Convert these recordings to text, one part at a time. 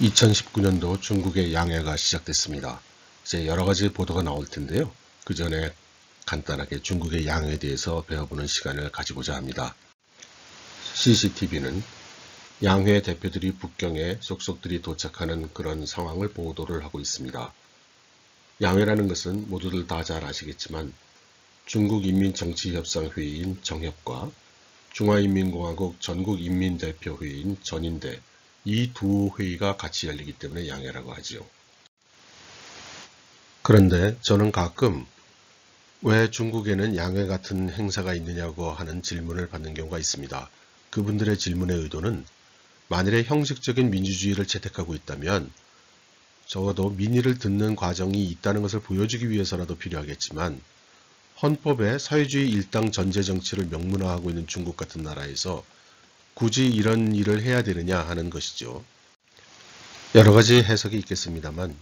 2019년도 중국의 양해가 시작됐습니다. 이제 여러가지 보도가 나올 텐데요. 그 전에 간단하게 중국의 양해에 대해서 배워보는 시간을 가지고자 합니다. CCTV는 양회 대표들이 북경에 속속들이 도착하는 그런 상황을 보도를 하고 있습니다. 양회라는 것은 모두들 다 잘 아시겠지만 중국인민정치협상회의인 정협과 중화인민공화국 전국인민대표회의인 전인대, 이 두 회의가 같이 열리기 때문에 양회라고 하지요. 그런데 저는 가끔 왜 중국에는 양회 같은 행사가 있느냐고 하는 질문을 받는 경우가 있습니다. 그분들의 질문의 의도는 만일에 형식적인 민주주의를 채택하고 있다면 적어도 민의를 듣는 과정이 있다는 것을 보여주기 위해서라도 필요하겠지만 헌법에 사회주의 일당 전제 정치를 명문화하고 있는 중국 같은 나라에서 굳이 이런 일을 해야 되느냐 하는 것이죠. 여러 가지 해석이 있겠습니다만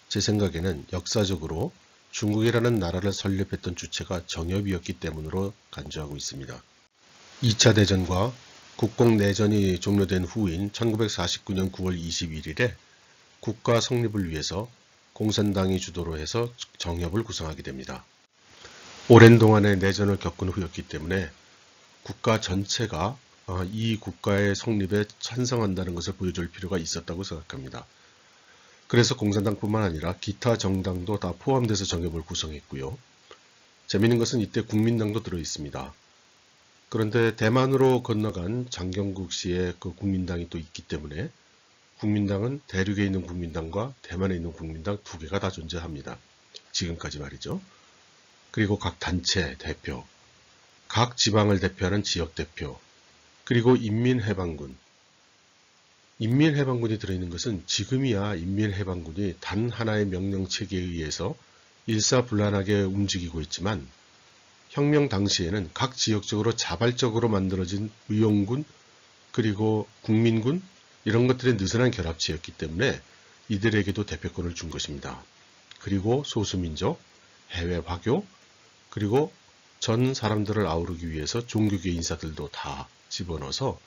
제 생각에는 역사적으로 중국이라는 나라를 설립했던 주체가 정협이었기 때문으로 간주하고 있습니다. 2차 대전과 국공내전이 종료된 후인 1949년 9월 21일에 국가 성립을 위해서 공산당이 주도로 해서 정협을 구성하게 됩니다. 오랜 동안의 내전을 겪은 후였기 때문에 국가 전체가 이 국가의 성립에 찬성한다는 것을 보여줄 필요가 있었다고 생각합니다. 그래서 공산당뿐만 아니라 기타 정당도 다 포함돼서 정협을 구성했고요. 재미있는 것은 이때 국민당도 들어있습니다. 그런데 대만으로 건너간 장경국 씨의 그 국민당이 또 있기 때문에 국민당은 대륙에 있는 국민당과 대만에 있는 국민당 두 개가 다 존재합니다. 지금까지 말이죠. 그리고 각 단체 대표, 각 지방을 대표하는 지역대표, 그리고 인민해방군. 인민해방군이 들어있는 것은 지금이야 인민해방군이 단 하나의 명령체계에 의해서 일사불란하게 움직이고 있지만 혁명 당시에는 각 지역적으로 자발적으로 만들어진 의용군 그리고 국민군 이런 것들의 느슨한 결합체였기 때문에 이들에게도 대표권을 준 것입니다. 그리고 소수민족, 해외 화교, 그리고 전 사람들을 아우르기 위해서 종교계 인사들도 다 집어넣어서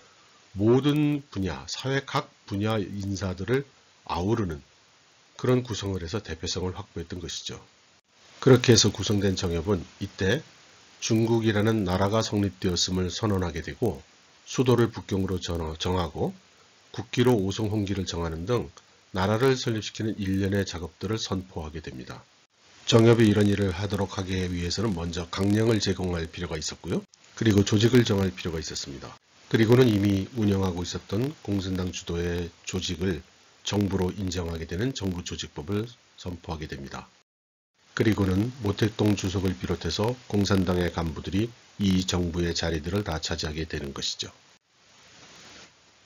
모든 분야, 사회 각 분야 인사들을 아우르는 그런 구성을 해서 대표성을 확보했던 것이죠. 그렇게 해서 구성된 정협은 이때 중국이라는 나라가 성립되었음을 선언하게 되고 수도를 북경으로 정하고 국기로 오송홍기를 정하는 등 나라를 설립시키는 일련의 작업들을 선포하게 됩니다. 정협이 이런 일을 하도록 하기 위해서는 먼저 강령을 제공할 필요가 있었고요. 그리고 조직을 정할 필요가 있었습니다. 그리고는 이미 운영하고 있었던 공산당 주도의 조직을 정부로 인정하게 되는 정부조직법을 선포하게 됩니다. 그리고는 모택동 주석을 비롯해서 공산당의 간부들이 이 정부의 자리들을 다 차지하게 되는 것이죠.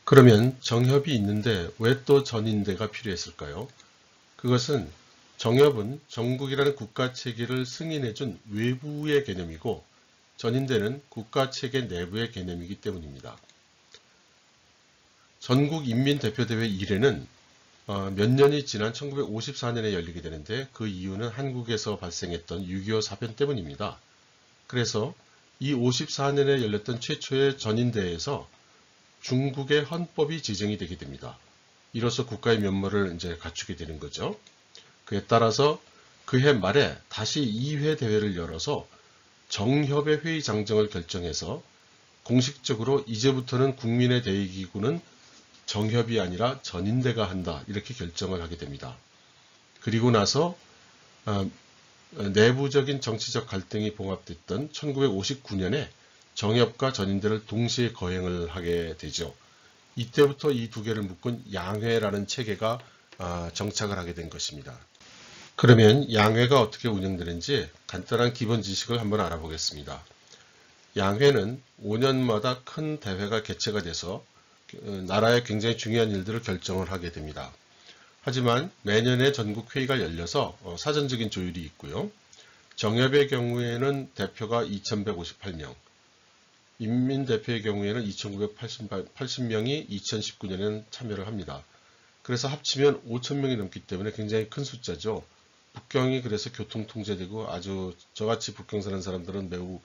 그러면 정협이 있는데 왜 또 전인대가 필요했을까요? 그것은 정협은 정국이라는 국가체계를 승인해준 외부의 개념이고 전인대는 국가체계 내부의 개념이기 때문입니다. 전국인민대표대회 1회는 몇 년이 지난 1954년에 열리게 되는데 그 이유는 한국에서 발생했던 6.25 사변 때문입니다. 그래서 이 54년에 열렸던 최초의 전인대회에서 중국의 헌법이 지정이 되게 됩니다. 이로써 국가의 면모를 이제 갖추게 되는 거죠. 그에 따라서 그해 말에 다시 2회 대회를 열어서 정협의 회의 장정을 결정해서 공식적으로 이제부터는 국민의 대의기구는 정협이 아니라 전인대가 한다 이렇게 결정을 하게 됩니다. 그리고 나서 내부적인 정치적 갈등이 봉합됐던 1959년에 정협과 전인대를 동시에 거행을 하게 되죠. 이때부터 이 두 개를 묶은 양회라는 체계가 정착을 하게 된 것입니다. 그러면 양회가 어떻게 운영되는지 간단한 기본 지식을 한번 알아보겠습니다. 양회는 5년마다 큰 대회가 개최가 돼서 나라의 굉장히 중요한 일들을 결정을 하게 됩니다. 하지만 매년에 전국 회의가 열려서 사전적인 조율이 있고요. 정협의 경우에는 대표가 2158명, 인민대표의 경우에는 2980명이 2019년에는 참여를 합니다. 그래서 합치면 5000명이 넘기 때문에 굉장히 큰 숫자죠. 북경이 그래서 교통통제되고 아주 저같이 북경 사는 사람들은 매우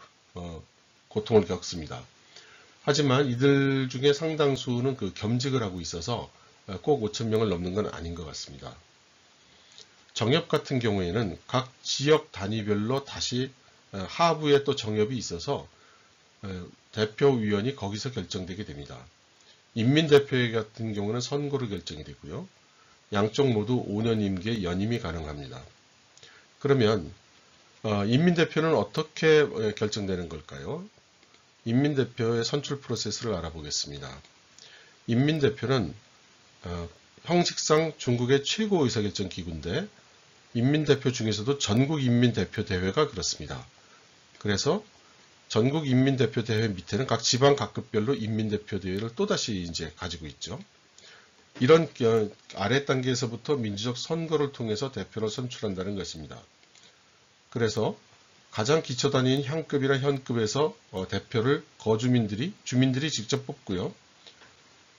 고통을 겪습니다. 하지만 이들 중에 상당수는 그 겸직을 하고 있어서 꼭 5,000명을 넘는 건 아닌 것 같습니다. 정협 같은 경우에는 각 지역 단위별로 다시 하부에 또 정협이 있어서 대표위원이 거기서 결정되게 됩니다. 인민대표회 같은 경우는 선거로 결정이 되고요. 양쪽 모두 5년 임기에 연임이 가능합니다. 그러면 인민대표는 어떻게 결정되는 걸까요? 인민대표의 선출 프로세스를 알아보겠습니다. 인민대표는 형식상 중국의 최고 의사결정 기구인데 인민대표 중에서도 전국인민대표대회가 그렇습니다. 그래서 전국인민대표대회 밑에는 각 지방 각급별로 인민대표대회를 또다시 이제 가지고 있죠. 이런 아래 단계에서부터 민주적 선거를 통해서 대표를 선출한다는 것입니다. 그래서 가장 기초 단위인 향급이나 현급에서 대표를 주민들이 직접 뽑고요.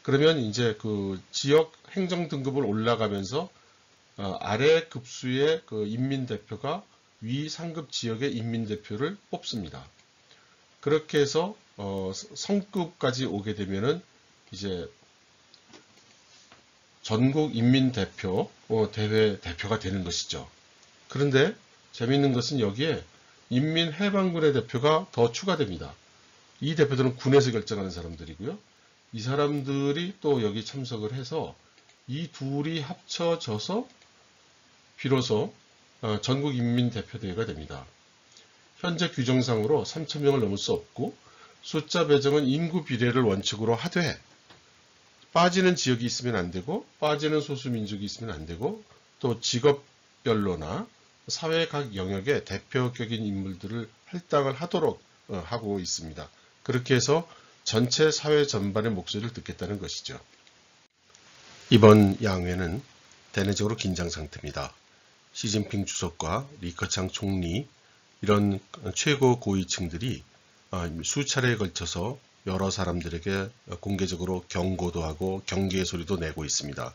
그러면 이제 그 지역 행정 등급을 올라가면서 아래 급수의 그 인민대표가 위 상급 지역의 인민대표를 뽑습니다. 그렇게 해서 성급까지 오게 되면은 이제 전국 인민대표 대회 대표가 되는 것이죠. 그런데 재미있는 것은 여기에 인민해방군의 대표가 더 추가됩니다. 이 대표들은 군에서 결정하는 사람들이고요. 이 사람들이 또 여기 참석을 해서 이 둘이 합쳐져서 비로소 전국인민대표대회가 됩니다. 현재 규정상으로 3,000명을 넘을 수 없고 숫자 배정은 인구 비례를 원칙으로 하되 빠지는 지역이 있으면 안 되고 빠지는 소수민족이 있으면 안 되고 또 직업별로나 사회 각 영역에 대표격인 인물들을 할당을 하도록 하고 있습니다. 그렇게 해서 전체 사회 전반의 목소리를 듣겠다는 것이죠. 이번 양회는 대내적으로 긴장 상태입니다. 시진핑 주석과 리커창 총리 이런 최고 고위층들이 수차례에 걸쳐서 여러 사람들에게 공개적으로 경고도 하고 경계의 소리도 내고 있습니다.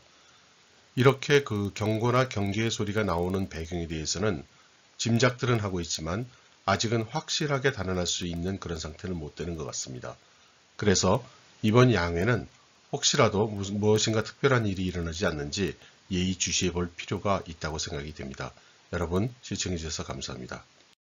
이렇게 그 경고나 경계의 소리가 나오는 배경에 대해서는 짐작들은 하고 있지만 아직은 확실하게 단언할 수 있는 그런 상태는 못 되는 것 같습니다. 그래서 이번 양회는 혹시라도 무엇인가 특별한 일이 일어나지 않는지 예의주시해 볼 필요가 있다고 생각이 됩니다. 여러분 시청해 주셔서 감사합니다.